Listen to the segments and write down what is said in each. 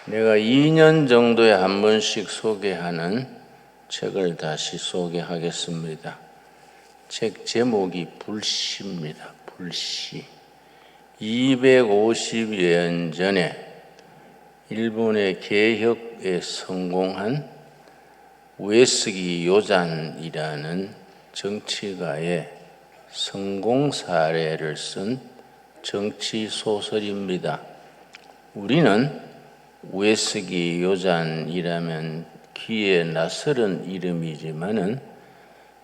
내가 2년 정도에 한 번씩 소개하는 책을 다시 소개하겠습니다. 책 제목이 불시입니다. 불시. 250여 년 전에 일본의 개혁에 성공한 우에스기 요잔이라는 정치가의 성공 사례를 쓴 정치 소설입니다. 우리는 우에스기 요잔이라면 귀에 낯설은 이름이지만은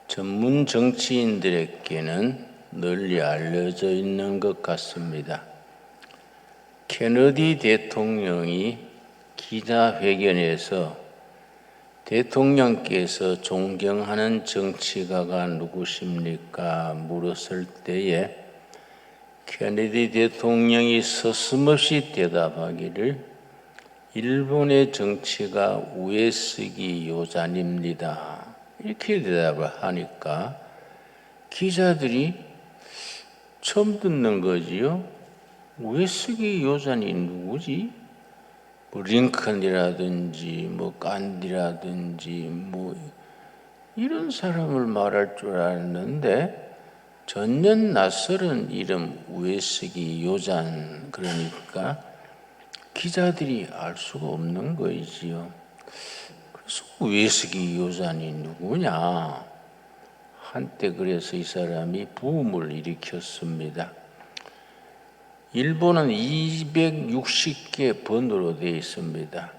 전문 정치인들에게는 널리 알려져 있는 것 같습니다. 케너디 대통령이 기자회견에서 대통령께서 존경하는 정치가가 누구십니까? 물었을 때에 케너디 대통령이 서슴없이 대답하기를 일본의 정치가 우에스기 요잔입니다. 이렇게 대답을 하니까 기자들이 처음 듣는 거지요. 우에스기 요잔이 누구지? 뭐 링컨이라든지 간디라든지 이런 사람을 말할 줄 알았는데 전혀 낯설은 이름 우에스기 요잔, 그러니까 기자들이 알 수가 없는 거이지요. 그래서 우에스기 요잔이 누구냐? 한때 그래서 이 사람이 부음을 일으켰습니다. 일본은 260개 번으로 되어 있습니다.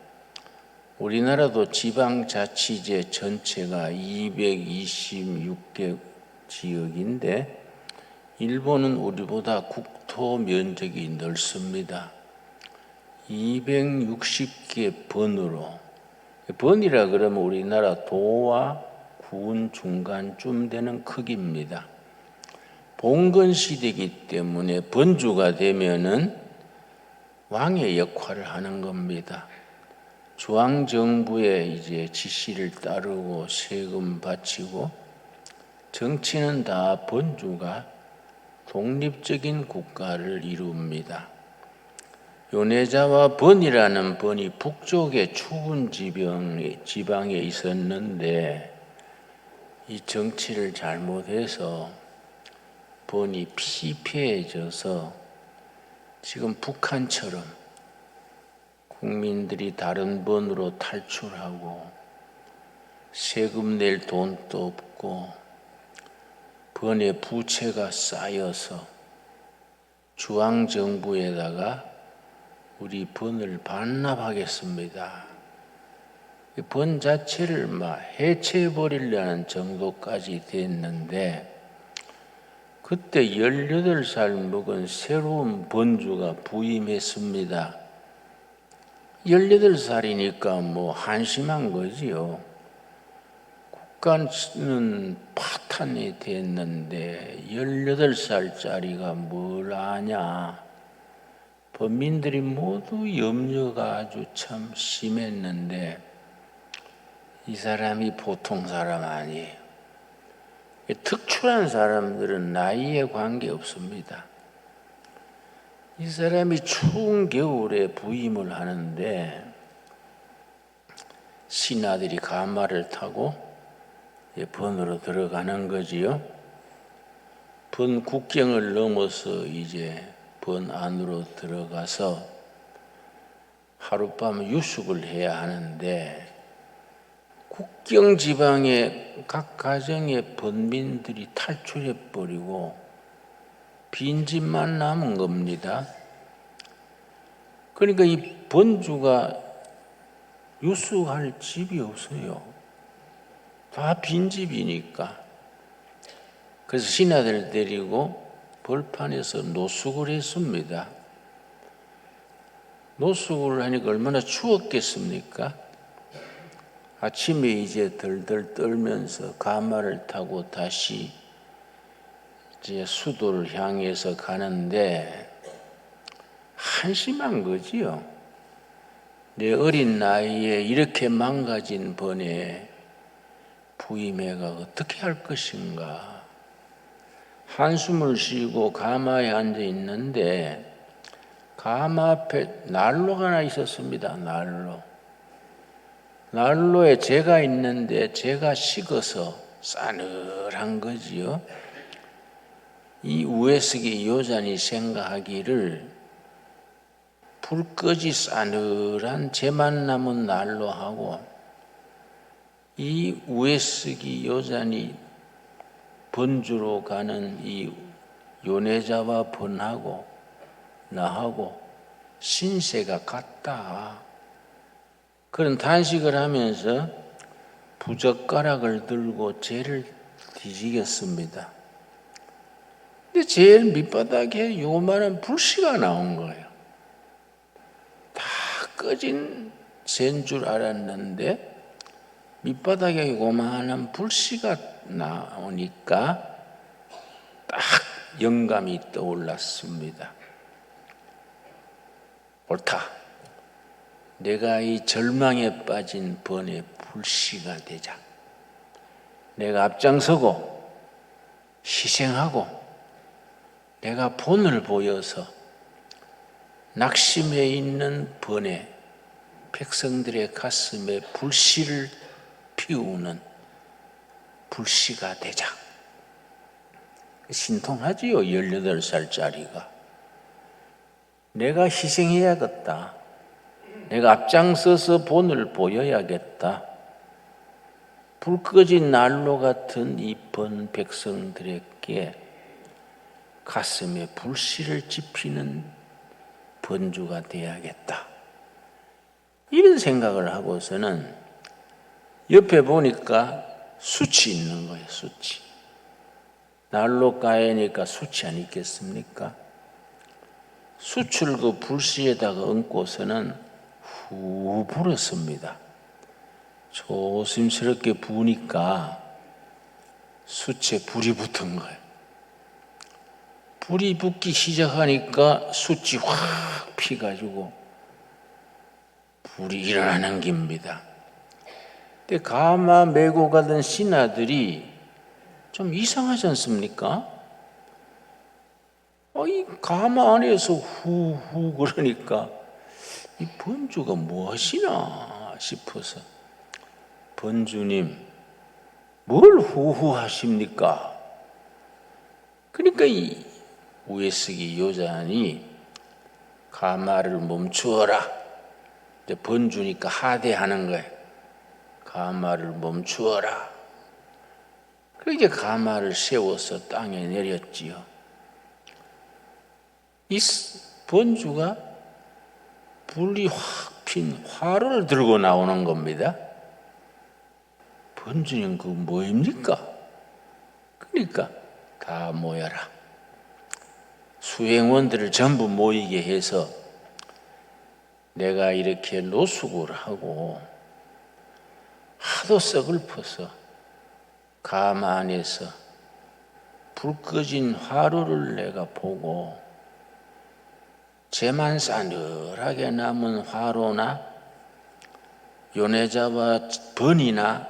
우리나라도 지방자치제 전체가 226개 지역인데 일본은 우리보다 국토 면적이 넓습니다. 260개 번으로, 번이라 그러면 우리나라 도와 군 중간쯤 되는 크기입니다. 봉건 시대이기 때문에 번주가 되면은 왕의 역할을 하는 겁니다. 중앙 정부의 이제 지시를 따르고 세금 바치고, 정치는 다 번주가 독립적인 국가를 이룹니다. 요네자와 번이라는 번이 북쪽의 추운 지방에 있었는데 이 정치를 잘못해서 번이 피폐해져서 지금 북한처럼 국민들이 다른 번으로 탈출하고 세금 낼 돈도 없고 번의 부채가 쌓여서 중앙정부에다가 우리 번을 반납하겠습니다. 번 자체를 해체해버리려는 정도까지 됐는데 그때 18살 먹은 새로운 번주가 부임했습니다. 18살이니까 한심한 거지요. 국가는 파탄이 됐는데 18살짜리가 뭘 아냐. 범민들이 모두 염려가 아주 참 심했는데 이 사람이 보통 사람 아니에요. 특출한 사람들은 나이에 관계없습니다. 이 사람이 추운 겨울에 부임을 하는데 신하들이 가마를 타고 번으로 들어가는 거지요. 번 국경을 넘어서 이제 번 안으로 들어가서 하룻밤 유숙을 해야 하는데 국경 지방의 각 가정의 번민들이 탈출해버리고 빈집만 남은 겁니다. 그러니까 이 번주가 유숙할 집이 없어요. 다 빈집이니까. 그래서 신하들 데리고 벌판에서 노숙을 했습니다. 노숙을 하니까 얼마나 추웠겠습니까? 아침에 이제 덜덜 떨면서 가마를 타고 다시 이제 수도를 향해서 가는데 한심한 거지요. 내 어린 나이에 이렇게 망가진 번에 부임해가 어떻게 할 것인가. 한숨을 쉬고 가마에 앉아 있는데 가마 앞에 난로가 하나 있었습니다. 난로에 재가 있는데 재가 식어서 싸늘한 거지요. 이 우에스기 요잔이 생각하기를 불 끄지 싸늘한 재만 남은 난로하고 이 우에스기 요잔이 번주로 가는 이 요네자와 번하고 나하고 신세가 같다. 그런 단식을 하면서 부젓가락을 들고 재를 뒤지겠습니다. 근데 제일 밑바닥에 요만한 불씨가 나온 거예요. 다 꺼진 재인 줄 알았는데 밑바닥에 요만한 불씨가 나오니까 딱 영감이 떠올랐습니다. 옳다. 내가 이 절망에 빠진 번의 불씨가 되자. 내가 앞장서고 희생하고 내가 본을 보여서 낙심해 있는 번의 백성들의 가슴에 불씨를 피우는 불씨가 되자. 신통하지요, 18살짜리가. 내가 희생해야겠다. 내가 앞장서서 본을 보여야겠다. 불 꺼진 난로 같은 이 번 백성들에게 가슴에 불씨를 지피는 번주가 되어야겠다. 이런 생각을 하고서는 옆에 보니까 숯이 있는 거예요. 숯이. 난로가에니까 숯이 안 있겠습니까? 숯을 그 불씨에다가 얹고서는 후 불었습니다. 조심스럽게 부으니까 숯에 불이 붙은 거예요. 불이 붙기 시작하니까 숯이 확 피가지고 불이 일어나는 겁니다. 근데 가마 메고 가던 신하들이 좀 이상하지 않습니까? 이 가마 안에서 후후 그러니까 이 번주가 무엇이나 싶어서 번주님 뭘 후후 하십니까? 그러니까 이 우에스기 요잔이 가마를 멈추어라. 이제 번주니까 하대하는 거예요. 가마를 멈추어라. 그렇게 가마를 세워서 땅에 내렸지요. 이 번주가 불이 확 핀 화로를 들고 나오는 겁니다. 번주님 그거 뭐입니까? 그러니까 다 모여라. 수행원들을 전부 모이게 해서 내가 이렇게 노숙을 하고 하도 썩을퍼서 가마 안에서 불 꺼진 화로를 내가 보고 재만 싸늘하게 남은 화로나 요네자와 번이나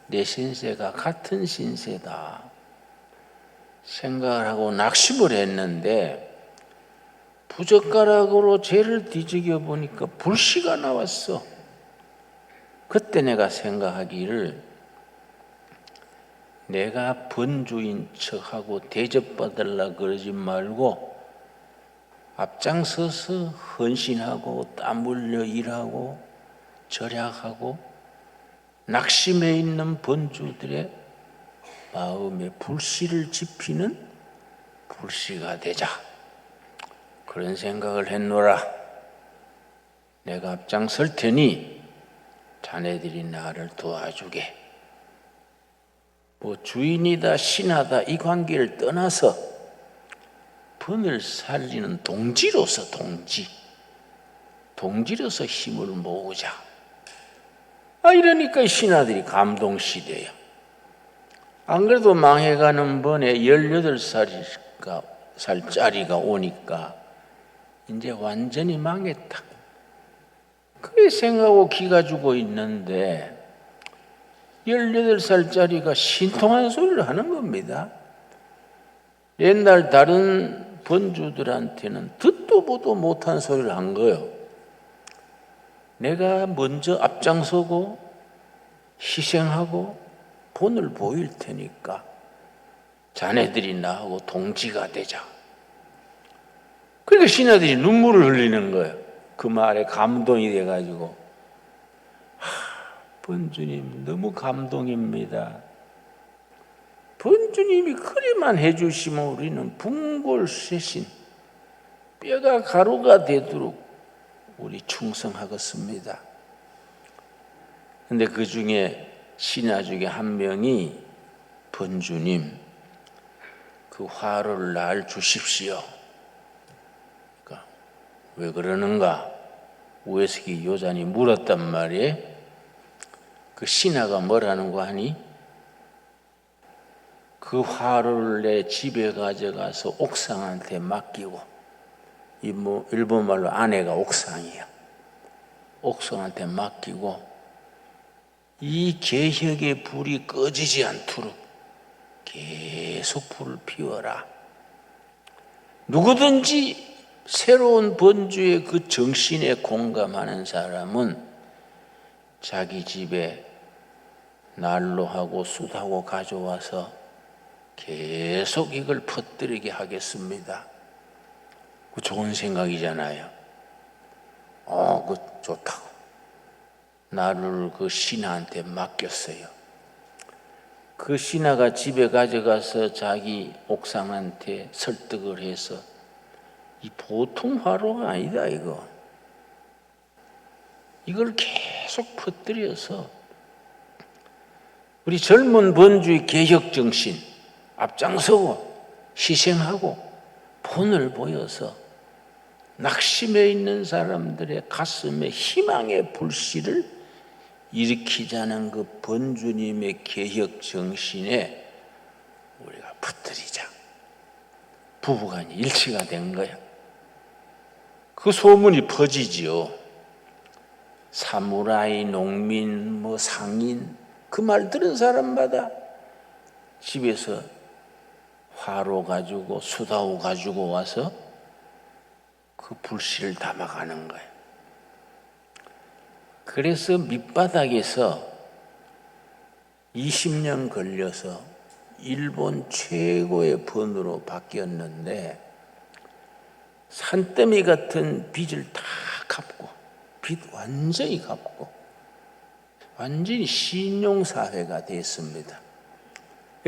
내 신세가 같은 신세다 생각을 하고 낙심을 했는데 부젓가락으로 재를 뒤지겨 보니까 불씨가 나왔어. 그때 내가 생각하기를 내가 번주인 척하고 대접받으려 그러지 말고 앞장서서 헌신하고 땀 흘려 일하고 절약하고 낙심해 있는 번주들의 마음에 불씨를 지피는 불씨가 되자. 그런 생각을 했노라. 내가 앞장설 테니 자네들이 나를 도와주게. 뭐 주인이다 신하다 이 관계를 떠나서 번을 살리는 동지로서 동지로서 힘을 모으자. 이러니까 신하들이 감동시대요. 안 그래도 망해가는 번에 18살짜리가 오니까 이제 완전히 망했다. 그래 생각하고 기가 죽어 있는데 18살짜리가 신통한 소리를 하는 겁니다. 옛날 다른 번주들한테는 듣도 듣도 보도 못한 소리를 한 거예요. 내가 먼저 앞장서고 희생하고 본을 보일 테니까 자네들이 나하고 동지가 되자. 그러니까 신하들이 눈물을 흘리는 거예요. 그 말에 감동이 돼가지고, 번주님 너무 감동입니다. 번주님이 그리만 해주시면 우리는 분골쇄신, 뼈가 가루가 되도록 우리 충성하겠습니다. 근데 그 중에 신하 중에 한 명이, 번주님 그 화를 날 주십시오. 그러니까 왜 그러는가? 우에스키 요잔이 물었단 말이에요. 그 신하가 뭐라는 거 하니? 그 화를 내 집에 가져가서 옥상한테 맡기고, 이 뭐 일본 말로 아내가 옥상이야. 옥상한테 맡기고 이 계혁의 불이 꺼지지 않도록 계속 불을 피워라. 누구든지 새로운 번주의 그 정신에 공감하는 사람은 자기 집에 난로하고 숯하고 가져와서 계속 이걸 퍼뜨리게 하겠습니다. 그 좋은 생각이잖아요. 그 좋다고. 나를 그 신하한테 맡겼어요. 그 신하가 집에 가져가서 자기 옥상한테 설득을 해서, 이 보통 화로가 아니다 이거. 이걸 계속 퍼뜨려서 우리 젊은 번주의 개혁정신 앞장서고 희생하고 본을 보여서 낙심해 있는 사람들의 가슴에 희망의 불씨를 일으키자는 그 번주님의 개혁정신에 우리가 퍼뜨리자. 부부간이 일치가 된 거야. 그 소문이 퍼지지요. 사무라이, 농민, 상인, 그 말 들은 사람마다 집에서 화로 가지고 수다우 가지고 와서 그 불씨를 담아가는 거예요. 그래서 밑바닥에서 20년 걸려서 일본 최고의 번으로 바뀌었는데, 산더미 같은 빚을 다 갚고, 빚 완전히 갚고 완전히 신용사회가 됐습니다.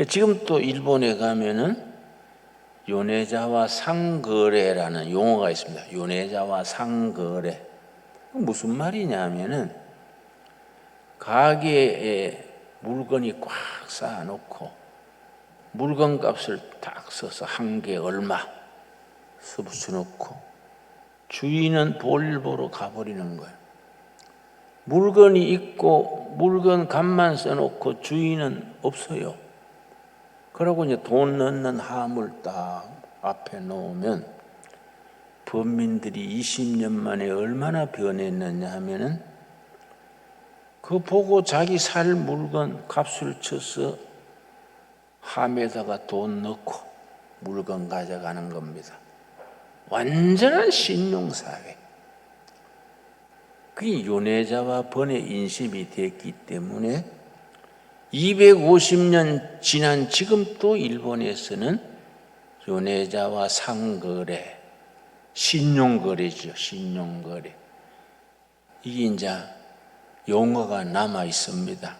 지금 또 일본에 가면은 요네자와 상거래라는 용어가 있습니다. 요네자와 상거래. 무슨 말이냐면은 가게에 물건이 꽉 쌓아놓고 물건값을 딱 써서 한 개 얼마 붙여놓고 주인은 볼일 보러 가버리는 거예요. 물건이 있고 물건 값만 써놓고 주인은 없어요. 그러고 이제 돈 넣는 함을 딱 앞에 놓으면 범민들이 20년 만에 얼마나 변했느냐 하면은 그 보고 자기 살 물건 값을 쳐서 함에다가 돈 넣고 물건 가져가는 겁니다. 완전한 신용사회. 그게 요네자와 번의 인심이 됐기 때문에 250년 지난 지금도 일본에서는 요네자와 상거래, 신용거래죠. 신용거래. 이게 이제 용어가 남아 있습니다.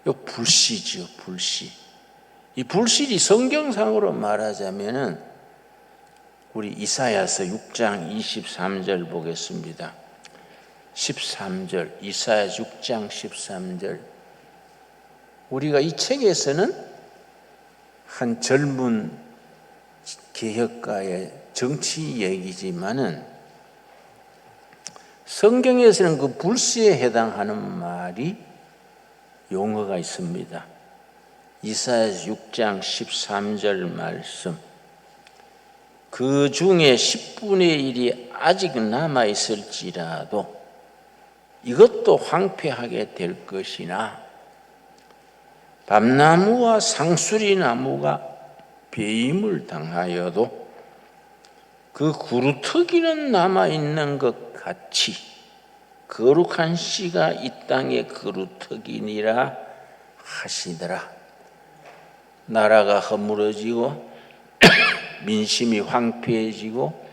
이 불씨죠. 불씨. 이 불씨이 성경상으로 말하자면은 우리 이사야서 6장 23절 보겠습니다. 13절, 이사야 6장 13절. 우리가 이 책에서는 한 젊은 개혁가의 정치 얘기지만은 성경에서는 그 불씨에 해당하는 말이 용어가 있습니다. 이사야 6장 13절 말씀. 그 중에 10분의 1이 아직 남아있을지라도 이것도 황폐하게 될 것이나 밤나무와 상수리 나무가 배임을 당하여도 그 구루터기는 남아있는 것 같이 거룩한 씨가 이 땅의 구루터기니라 하시더라. 나라가 허물어지고 민심이 황폐해지고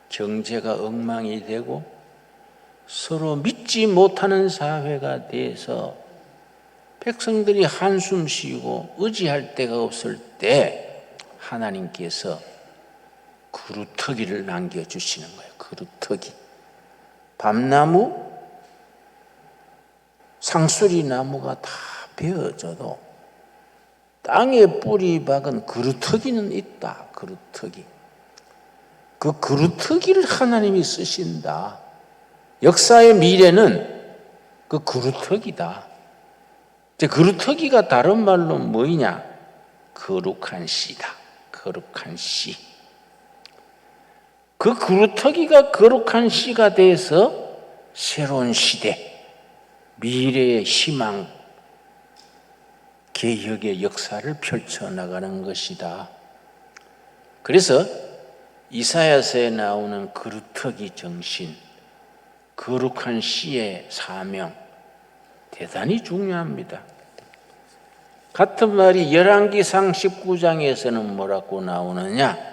경제가 엉망이 되고 서로 믿지 못하는 사회가 돼서 백성들이 한숨 쉬고 의지할 데가 없을 때 하나님께서 구루터기를 남겨주시는 거예요. 구루터기. 밤나무, 상수리 나무가 다 베어져도 땅에 뿌리 박은 구루터기는 있다. 구루터기. 그 구루터기를 하나님이 쓰신다. 역사의 미래는 그 구루터기다. 구루터기가 다른 말로 뭐냐? 거룩한 씨다. 거룩한 씨. 그 구루터기가 거룩한 씨가 돼서 새로운 시대, 미래의 희망, 개혁의 역사를 펼쳐나가는 것이다. 그래서 이사야서에 나오는 구루터기 정신, 거룩한 씨의 사명, 대단히 중요합니다. 같은 말이 열왕기상 19장에서는 뭐라고 나오느냐?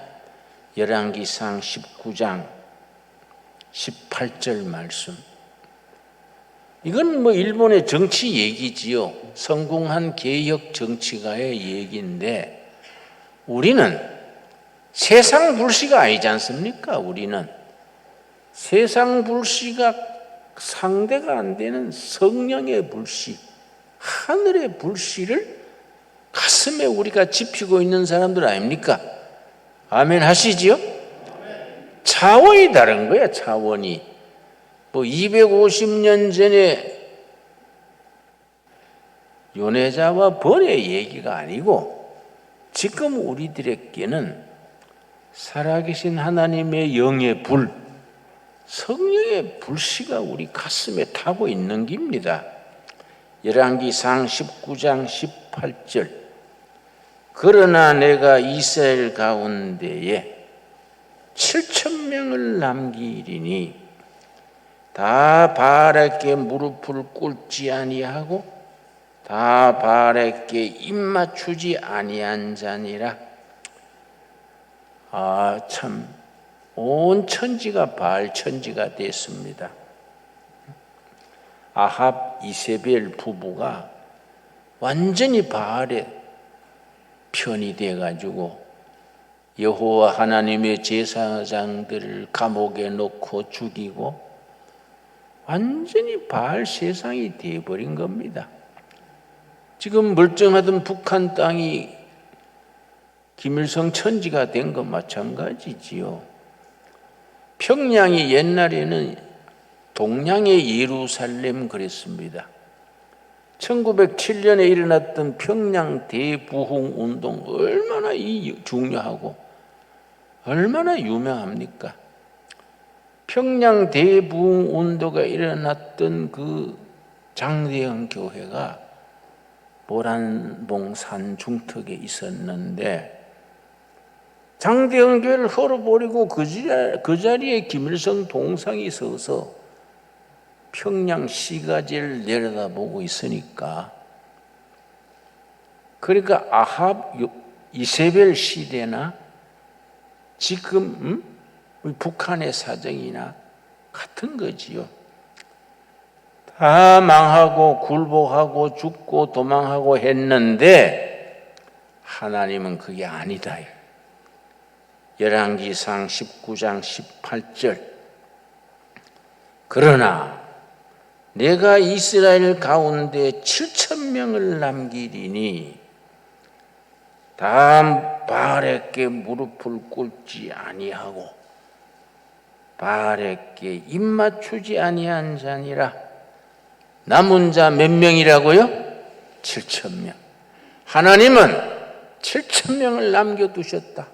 열왕기상 19장 18절 말씀. 이건 뭐 일본의 정치 얘기지요. 성공한 개혁 정치가의 얘기인데 우리는 세상 불씨가 아니지 않습니까? 우리는 세상 불씨가 상대가 안 되는 성령의 불씨, 하늘의 불씨를 가슴에 우리가 지피고 있는 사람들 아닙니까? 아멘 하시지요? 차원이 다른 거야. 차원이. 뭐 250년 전에 요네자와 벌의 얘기가 아니고 지금 우리들에게는 살아계신 하나님의 영의 불, 성령의 불씨가 우리 가슴에 타고 있는 겁니다. 열왕기상 19장 18절. 그러나 내가 이스라엘 가운데에 7,000명을 남기리니 다 바알에게 무릎을 꿇지 아니하고 다 바알에게 입 맞추지 아니한 자니라. 참, 온 천지가 바알 천지가 됐습니다. 아합 이세벨 부부가 완전히 바알의 편이 돼가지고 여호와 하나님의 제사장들을 감옥에 넣고 죽이고 완전히 바알 세상이 되어버린 겁니다. 지금 멀쩡하던 북한 땅이 김일성 천지가 된 것 마찬가지지요. 평양이 옛날에는 동양의 예루살렘 그랬습니다. 1907년에 일어났던 평양 대부흥 운동 얼마나 중요하고 얼마나 유명합니까? 평양 대부흥 운동가 일어났던 그 장대영 교회가 모란봉산 중턱에 있었는데 장대영 교회를 헐어버리고 그 자리에 김일성 동상이 서서 평양 시가지를 내려다보고 있으니까 그러니까 아합 이세벨 시대나 지금 북한의 사정이나 같은 거지요. 다 망하고 굴복하고 죽고 도망하고 했는데 하나님은 그게 아니다. 열왕기상 19장 18절. 그러나 내가 이스라엘 가운데 7,000명을 남기리니 다 바알에게 무릎을 꿇지 아니하고 바알에게 입 맞추지 아니한 자니라. 남은 자 몇 명이라고요? 7,000명. 하나님은 7,000명을 남겨두셨다.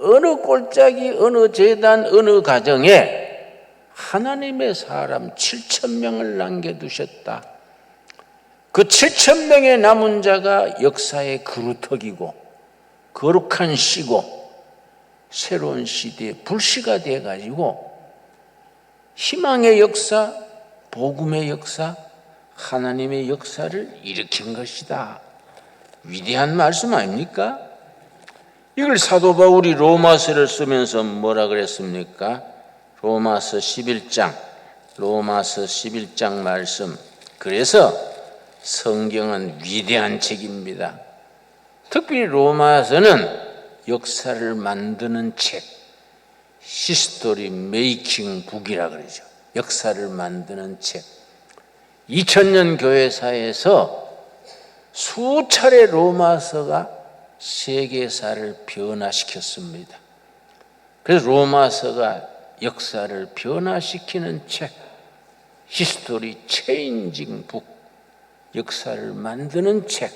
어느 골짜기, 어느 제단, 어느 가정에 하나님의 사람 7,000명을 남겨두셨다. 그 7,000명의 남은 자가 역사의 그루터기고 거룩한 씨고 새로운 시대의 불씨가 돼가지고 희망의 역사, 복음의 역사, 하나님의 역사를 일으킨 것이다. 위대한 말씀 아닙니까? 이걸 사도 바울이 로마서를 쓰면서 뭐라 그랬습니까? 로마서 11장 말씀. 그래서 성경은 위대한 책입니다. 특별히 로마서는 역사를 만드는 책, 히스토리 메이킹 북이라 그러죠. 역사를 만드는 책. 2000년 교회사에서 수차례 로마서가 세계사를 변화시켰습니다. 그래서 로마서가 역사를 변화시키는 책, 히스토리 체인징 북, 역사를 만드는 책,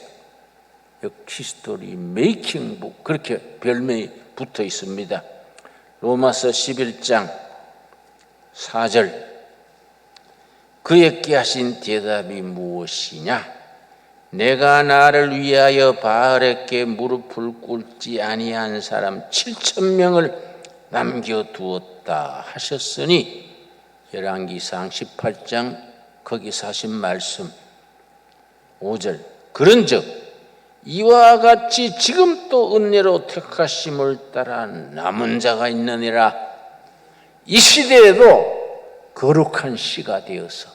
히스토리 메이킹 북, 그렇게 별명이 붙어 있습니다. 로마서 11장 4절, 그에게 하신 대답이 무엇이냐? 내가 나를 위하여 바알에게 무릎을 꿇지 아니한 사람 7,000명을 남겨두었다 하셨으니, 열왕기상 18장 거기서 하신 말씀 5절, 그런즉 이와 같이 지금 또 은혜로 택하심을 따라 남은 자가 있느니라. 이 시대에도 거룩한 씨가 되어서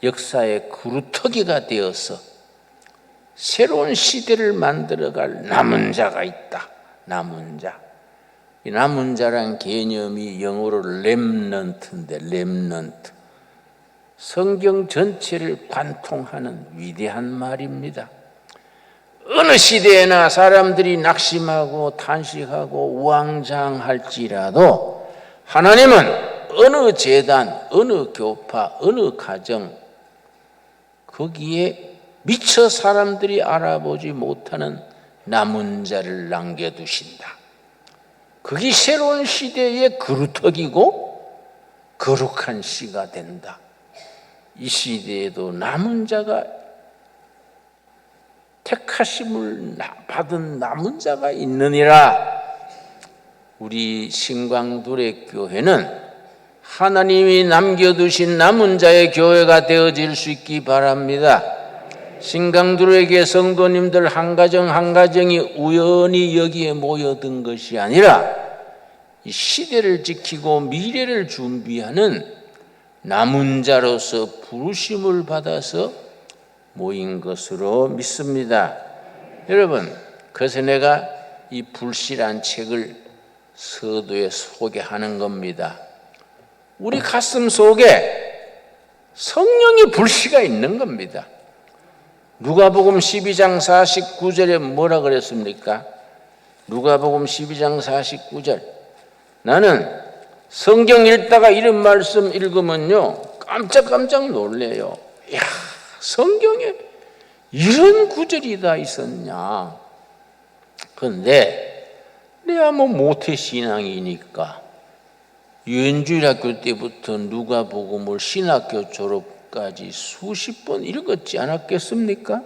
역사의 그루터기가 되어서 새로운 시대를 만들어갈 남은 자가 있다. 남은 자. 이 남은 자란 개념이 영어로 렘넌트인데, 렘넌트. 성경 전체를 관통하는 위대한 말입니다. 어느 시대에나 사람들이 낙심하고 탄식하고 우왕좌왕할지라도 하나님은 어느 재단, 어느 교파, 어느 가정, 거기에 미처 사람들이 알아보지 못하는 남은 자를 남겨두신다. 그게 새로운 시대의 그루터기고 거룩한 씨가 된다. 이 시대에도 남은 자가, 택하심을 받은 남은 자가 있느니라. 우리 신광두레 교회는 하나님이 남겨두신 남은 자의 교회가 되어질 수 있기 바랍니다. 신강두레교회 성도님들 한 가정 한 가정이 우연히 여기에 모여든 것이 아니라 이 시대를 지키고 미래를 준비하는 남은 자로서 부르심을 받아서 모인 것으로 믿습니다. 여러분, 그래서 내가 이 불씨란 책을 서두에 소개하는 겁니다. 우리 가슴 속에 성령의 불씨가 있는 겁니다. 누가복음 12장 49절에 뭐라 그랬습니까? 누가복음 12장 49절. 나는 성경 읽다가 이런 말씀 읽으면요, 깜짝 놀래요. 이야, 성경에 이런 구절이 다 있었냐. 그런데 내가 모태신앙이니까 유엔주일학교 때부터 누가복음을 신학교 졸업까지 수십 번 읽었지 않았겠습니까?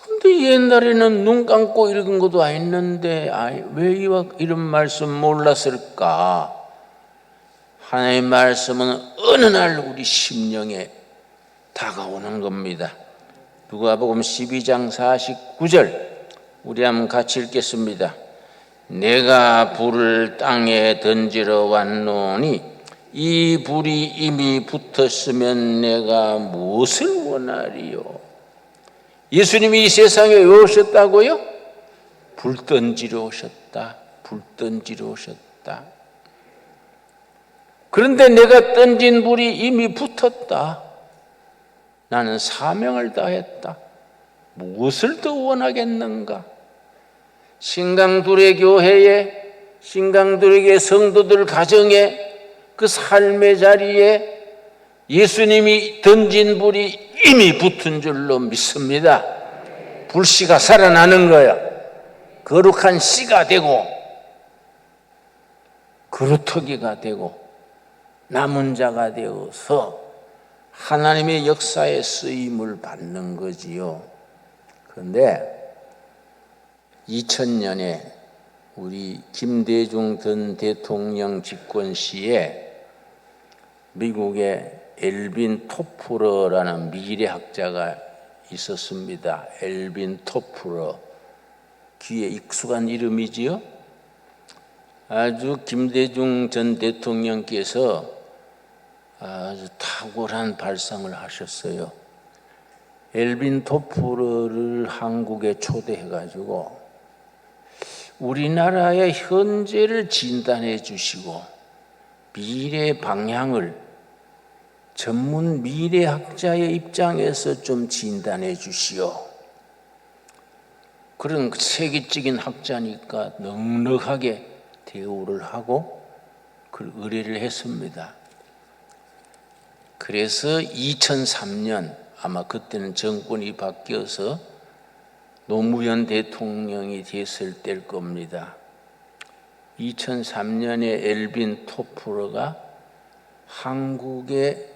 근데 옛날에는 눈 감고 읽은 것도 아닌데 왜 이런 말씀 몰랐을까? 하나님의 말씀은 어느 날 우리 심령에 다가오는 겁니다. 누가복음 12장 49절 우리 한번 같이 읽겠습니다. 내가 불을 땅에 던지러 왔노니 이 불이 이미 붙었으면 내가 무엇을 원하리요? 예수님이 이 세상에 왜 오셨다고요? 불 던지러 오셨다. 불 던지러 오셨다. 그런데 내가 던진 불이 이미 붙었다. 나는 사명을 다했다. 무엇을 더 원하겠는가? 신강두레 교회에, 신강두레 성도들 가정에, 그 삶의 자리에 예수님이 던진 불이 이미 붙은 줄로 믿습니다. 불씨가 살아나는 거야. 거룩한 씨가 되고 그루터기가 되고 남은 자가 되어서 하나님의 역사에 쓰임을 받는 거지요. 그런데 2000년에 우리 김대중 전 대통령 집권 시에 미국의 엘빈 토프러라는 미래학자가 있었습니다. 엘빈 토프러. 귀에 익숙한 이름이지요? 아주 김대중 전 대통령께서 아주 탁월한 발상을 하셨어요. 엘빈 토프러를 한국에 초대해가지고 우리나라의 현재를 진단해 주시고 미래 방향을 전문 미래학자의 입장에서 좀 진단해 주시오. 그런 세계적인 학자니까 넉넉하게 대우를 하고 그 의뢰를 했습니다. 그래서 2003년 아마 그때는 정권이 바뀌어서 노무현 대통령이 됐을 때일 겁니다. 2003년에 엘빈 토프러가 한국의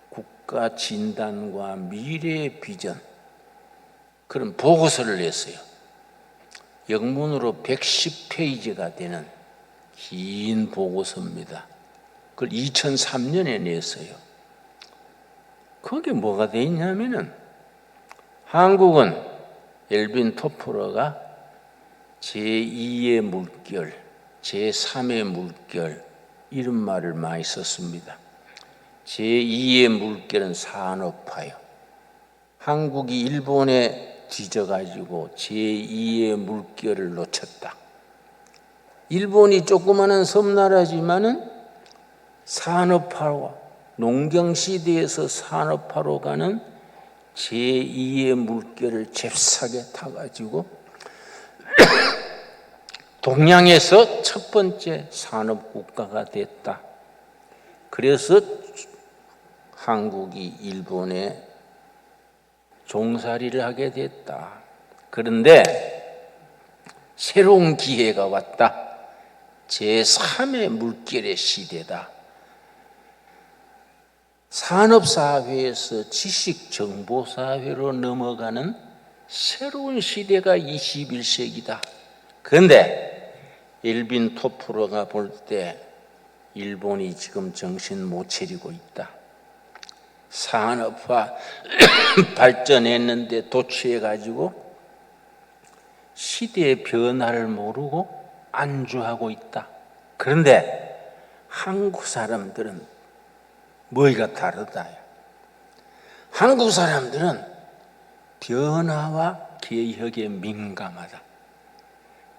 국가 진단과 미래 비전 그런 보고서를 냈어요. 영문으로 110페이지가 되는 긴 보고서입니다. 그걸 2003년에 냈어요. 거기에 뭐가 돼 있냐면은 한국은 엘빈 토프러가 제2의 물결, 제3의 물결 이런 말을 많이 썼습니다. 제2의 물결은 산업화요. 한국이 일본에 뒤져가지고 제2의 물결을 놓쳤다. 일본이 조그마한 섬나라지만은 산업화와 농경시대에서 산업화로 가는 제2의 물결을 잽싸게 타가지고 동양에서 첫 번째 산업국가가 됐다. 그래서 한국이 일본에 종살이를 하게 됐다. 그런데 새로운 기회가 왔다. 제3의 물결의 시대다. 산업사회에서 지식정보사회로 넘어가는 새로운 시대가 21세기다. 그런데 엘빈 토프러가 볼 때 일본이 지금 정신 못 차리고 있다. 산업화 발전했는데 도취해가지고 시대의 변화를 모르고 안주하고 있다. 그런데 한국 사람들은 뭐가 다르다. 한국 사람들은 변화와 개혁에 민감하다.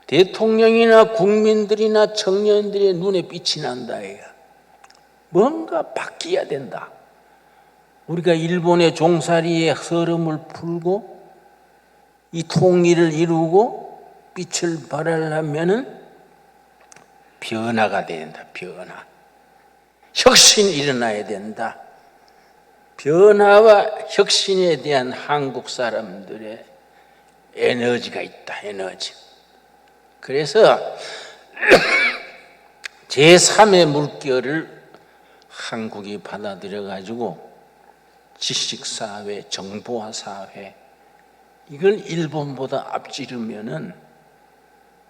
대통령이나 국민들이나 청년들의 눈에 빛이 난다. 뭔가 바뀌어야 된다. 우리가 일본의 종살이의 서름을 풀고 이 통일을 이루고 빛을 발하려면은 변화가 된다. 변화. 혁신이 일어나야 된다. 변화와 혁신에 대한 한국 사람들의 에너지가 있다. 에너지. 그래서 제3의 물결을 한국이 받아들여 가지고 지식사회, 정보화사회 이걸 일본보다 앞지르면은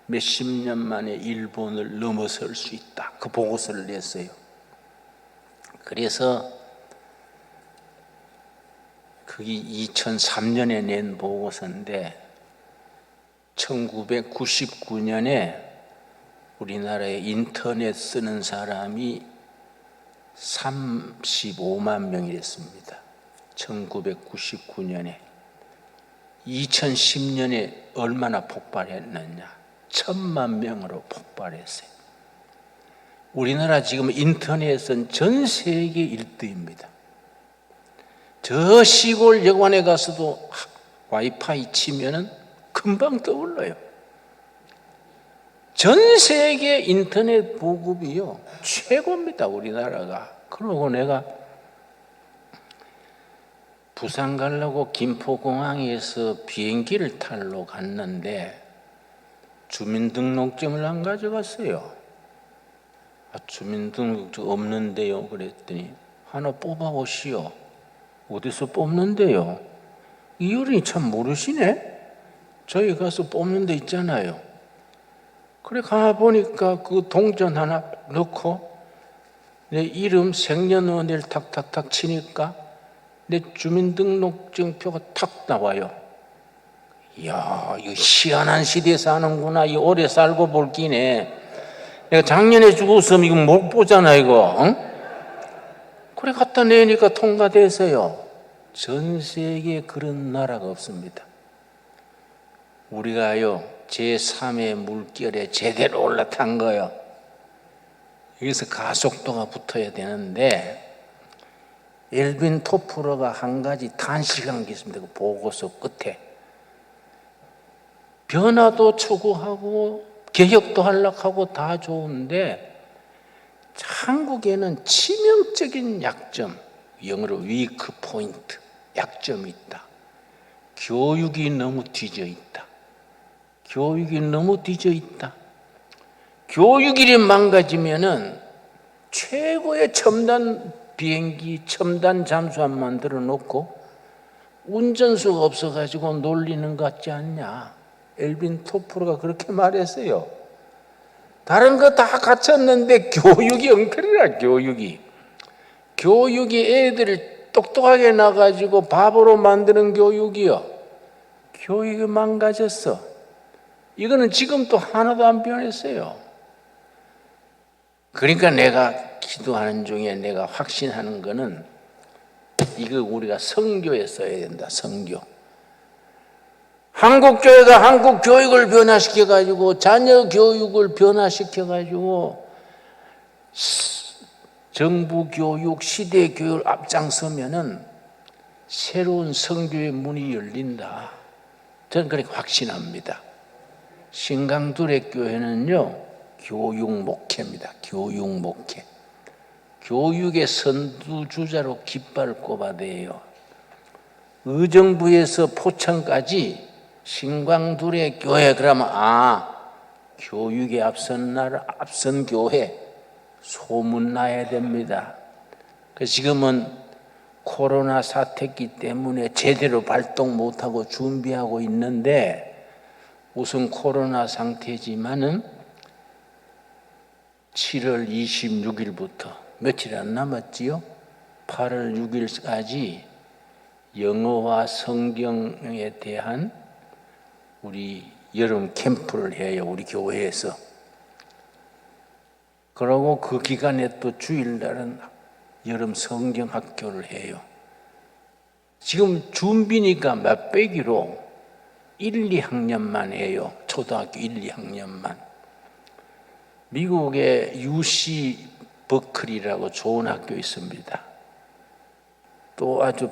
몇십 년 만에 일본을 넘어설 수 있다. 그 보고서를 냈어요. 그래서 그게 2003년에 낸 보고서인데 1999년에 우리나라에 인터넷 쓰는 사람이 35만 명이랬습니다. 1999년에 2010년에 얼마나 폭발했느냐 1000만 명으로 폭발했어요. 우리나라 지금 인터넷은 전 세계 1등입니다. 저 시골 여관에 가서도 와이파이 치면은 금방 떠올라요. 전 세계 인터넷 보급이요 최고입니다. 우리나라가. 그러고 내가 부산 가려고 김포공항에서 비행기를 타러 갔는데 주민등록증을 안 가져갔어요. 주민등록증 없는데요. 그랬더니 하나 뽑아오시오. 어디서 뽑는데요? 이유를 참 모르시네. 저희 가서 뽑는 데 있잖아요. 그래 가 보니까 그 동전 하나 넣고 내 이름 생년월일 탁탁탁 치니까 내 주민등록증표가 탁 나와요. 이야, 이거 희한한 시대에 사는구나. 이 오래 살고 볼 기네. 내가 작년에 죽었으면 이거 못 보잖아, 이거. 응? 그래 갖다 내니까 통과돼서요. 전 세계에 그런 나라가 없습니다. 우리가요, 제3의 물결에 제대로 올라탄 거예요. 여기서 가속도가 붙어야 되는데, 엘빈 토플러가 한 가지 단식한 게 있습니다. 그 보고서 끝에. 변화도 추구하고, 개혁도 하려고 다 좋은데, 한국에는 치명적인 약점, 영어로 위크 포인트, 약점이 있다. 교육이 너무 뒤져 있다. 교육이 너무 뒤져 있다. 교육이 망가지면은 최고의 첨단 비행기, 첨단 잠수함 만들어 놓고 운전수가 없어가지고 놀리는 것 같지 않냐. 엘빈 토플러가 그렇게 말했어요. 다른 거 다 갖췄는데 교육이 엉터리라. 교육이 애들을 똑똑하게 나가지고 바보로 만드는 교육이요. 교육이 망가졌어. 이거는 지금도 하나도 안 변했어요. 그러니까 내가 기도하는 중에 내가 확신하는 거는 이거 우리가 성교에 써야 된다. 성교. 한국교회가 한국 교육을 변화시켜가지고 자녀 교육을 변화시켜가지고 정부 교육, 시대 교육을 앞장서면은 새로운 성교의 문이 열린다. 저는 그렇게 확신합니다. 신강두레 교회는요, 교육 목회입니다. 교육 목회. 교육의 선두주자로 깃발을 꼽아대요. 의정부에서 포천까지 신강두레 교회 그러면 교육에 앞선 나라, 앞선 교회 소문 나야 됩니다. 지금은 코로나 사태기 때문에 제대로 발동 못하고 준비하고 있는데 우선 코로나 상태지만은 7월 26일부터 며칠 안 남았지요? 8월 6일까지 영어와 성경에 대한 우리 여름 캠프를 해요. 우리 교회에서. 그러고 그 기간에 또 주일날은 여름 성경 학교를 해요. 지금 준비니까 몇백이로 1, 2학년만 해요. 초등학교 1, 2학년만. 미국의 UC 버클리라고 좋은 학교 있습니다. 또 아주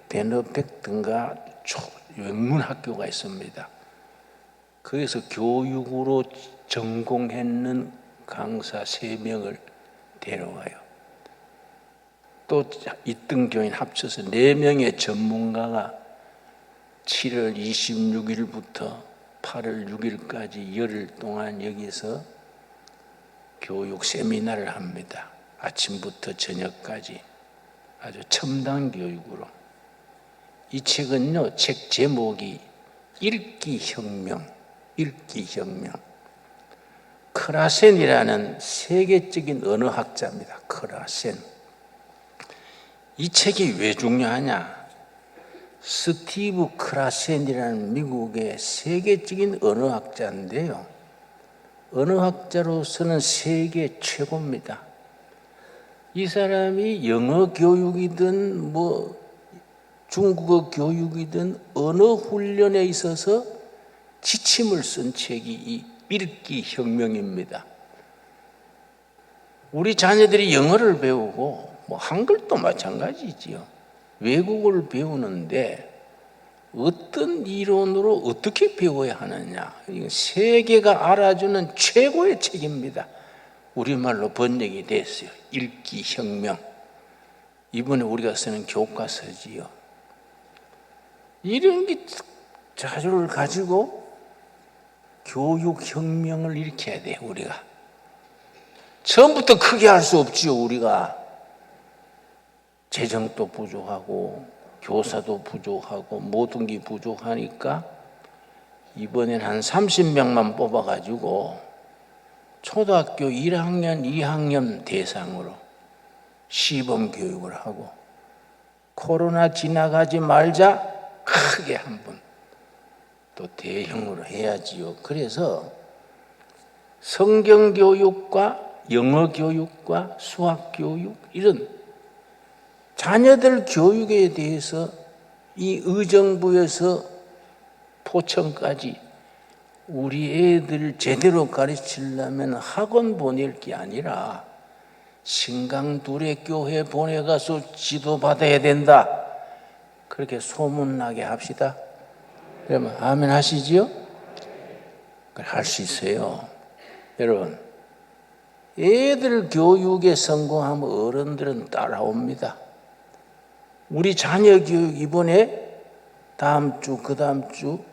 베너펙트인가 영문 학교가 있습니다. 거기서 교육으로 전공했는 강사 3명을 데려와요. 또 2등 교인 합쳐서 4명의 전문가가 7월 26일부터 8월 6일까지 열흘 동안 여기서 교육 세미나를 합니다. 아침부터 저녁까지 아주 첨단 교육으로. 이 책은요, 책 제목이 읽기혁명. 크라센이라는 세계적인 언어학자입니다. 크라센. 이 책이 왜 중요하냐? 스티브 크라센이라는 미국의 세계적인 언어학자인데요. 언어학자로서는 세계 최고입니다. 이 사람이 영어 교육이든 중국어 교육이든 언어 훈련에 있어서 지침을 쓴 책이 이 읽기 혁명입니다. 우리 자녀들이 영어를 배우고 한글도 마찬가지지요. 외국어를 배우는데 어떤 이론으로 어떻게 배워야 하느냐. 세계가 알아주는 최고의 책입니다. 우리말로 번역이 됐어요. 읽기 혁명. 이번에 우리가 쓰는 교과서지요. 이런 게 자료를 가지고 교육혁명을 일으켜야 돼요. 우리가 처음부터 크게 할 수 없지요. 우리가 재정도 부족하고 교사도 부족하고 모든 게 부족하니까 이번엔 한 30명만 뽑아가지고 초등학교 1학년, 2학년 대상으로 시범 교육을 하고 코로나 지나가지 말자 크게 한번 또 대형으로 해야지요. 그래서 성경 교육과 영어 교육과 수학 교육 이런 자녀들 교육에 대해서 이 의정부에서 포천까지 우리 애들 제대로 가르치려면 학원 보낼 게 아니라 신강두레 교회 보내가서 지도받아야 된다. 그렇게 소문나게 합시다. 그러면 아멘 하시지요? 그래, 할 수 있어요. 여러분, 애들 교육에 성공하면 어른들은 따라옵니다. 우리 자녀 교육 이번에 다음 주, 그 다음 주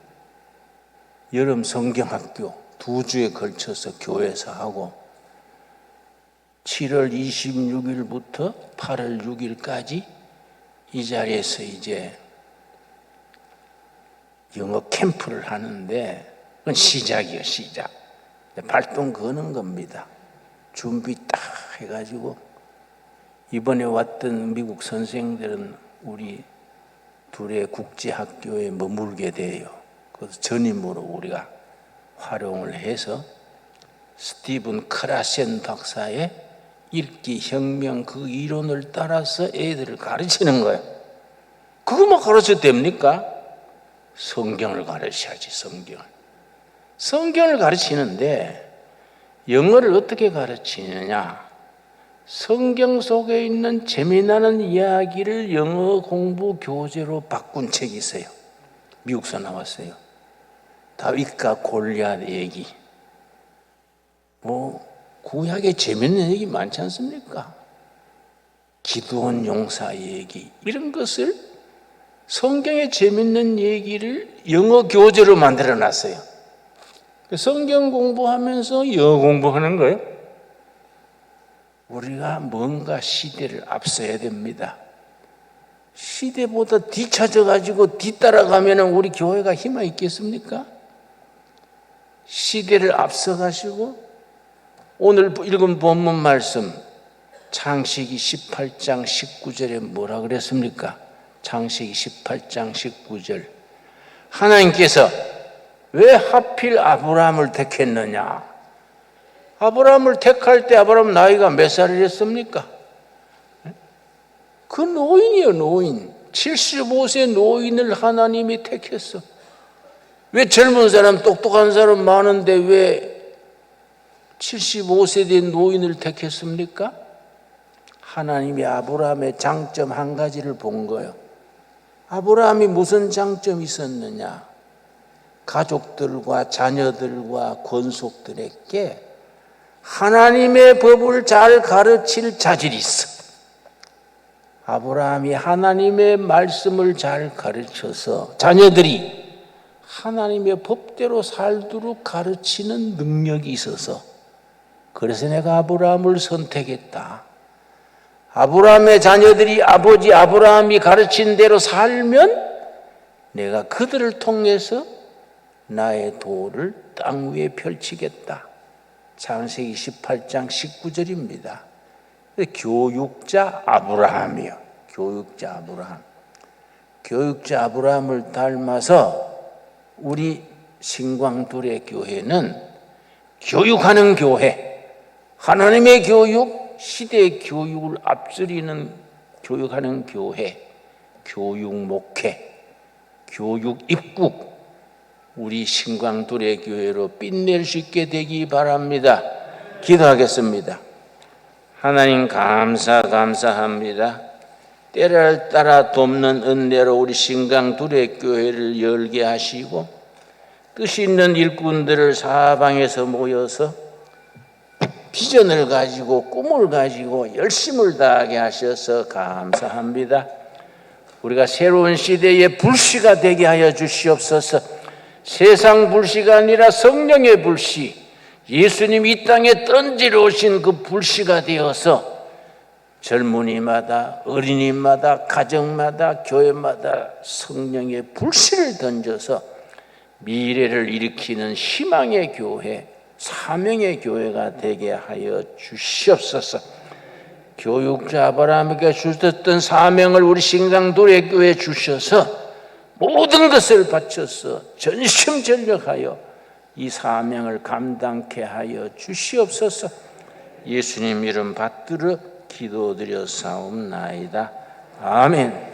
여름 성경학교 2주에 걸쳐서 교회에서 하고 7월 26일부터 8월 6일까지 이 자리에서 이제 영어 캠프를 하는데 그건 시작이에요. 시작. 발동 거는 겁니다. 준비 딱 해가지고 이번에 왔던 미국 선생들은 우리 둘의 국제학교에 머물게 돼요. 그래서 전임으로 우리가 활용을 해서 스티븐 크라센 박사의 읽기 혁명 그 이론을 따라서 애들을 가르치는 거예요. 그것만 가르쳐도 됩니까? 성경을 가르쳐야지. 성경을 가르치는데 영어를 어떻게 가르치느냐? 성경 속에 있는 재미나는 이야기를 영어 공부 교재로 바꾼 책이 있어요. 미국서 나왔어요. 다윗과 골리앗 얘기. 구약에 재밌는 얘기 많지 않습니까? 기드온 용사 얘기 이런 것을 성경에 재밌는 얘기를 영어 교재로 만들어 놨어요. 성경 공부하면서 영어 공부하는 거예요. 우리가 뭔가 시대를 앞서야 됩니다. 시대보다 뒤처져가지고 뒤따라가면 우리 교회가 힘이 있겠습니까? 시대를 앞서가시고 오늘 읽은 본문 말씀 창세기 18장 19절에 뭐라 그랬습니까? 창세기 18장 19절 하나님께서 왜 하필 아브라함을 택했느냐? 아브라함을 택할 때 아브라함 나이가 몇 살이랬습니까? 그 노인이에요. 노인 75세 노인을 하나님이 택했어. 왜 젊은 사람 똑똑한 사람 많은데 왜 75세 된 노인을 택했습니까? 하나님이 아브라함의 장점 한 가지를 본 거예요. 아브라함이 무슨 장점이 있었느냐? 가족들과 자녀들과 권속들에게 하나님의 법을 잘 가르칠 자질이 있어. 아브라함이 하나님의 말씀을 잘 가르쳐서 자녀들이 하나님의 법대로 살도록 가르치는 능력이 있어서 그래서 내가 아브라함을 선택했다. 아브라함의 자녀들이 아버지 아브라함이 가르친 대로 살면 내가 그들을 통해서 나의 도를 땅 위에 펼치겠다. 창세기 18장 19절입니다. 교육자 아브라함이요. 교육자 아브라함. 교육자 아브라함을 닮아서 우리 신광두레 교회는 교육하는 교회, 하나님의 교육, 시대의 교육을 앞서리는 교육하는 교회, 교육 목회, 교육 입국, 우리 신광두레 교회로 빛낼 수 있게 되기 바랍니다. 기도하겠습니다. 하나님 감사합니다. 때를 따라 돕는 은혜로 우리 신광두레 교회를 열게 하시고 뜻 있는 일꾼들을 사방에서 모여서 비전을 가지고 꿈을 가지고 열심을 다하게 하셔서 감사합니다. 우리가 새로운 시대의 불씨가 되게 하여 주시옵소서. 세상 불씨가 아니라 성령의 불씨, 예수님이 이 땅에 던지러 오신 그 불씨가 되어서 젊은이마다 어린이마다 가정마다 교회마다 성령의 불씨를 던져서 미래를 일으키는 희망의 교회, 사명의 교회가 되게 하여 주시옵소서. 교육자 아브라함에게 주셨던 사명을 우리 신강도래교회에 주셔서 모든 것을 바쳐서 전심전력하여 이 사명을 감당케 하여 주시옵소서. 예수님 이름 받들어 기도드려 사옵나이다. 아멘.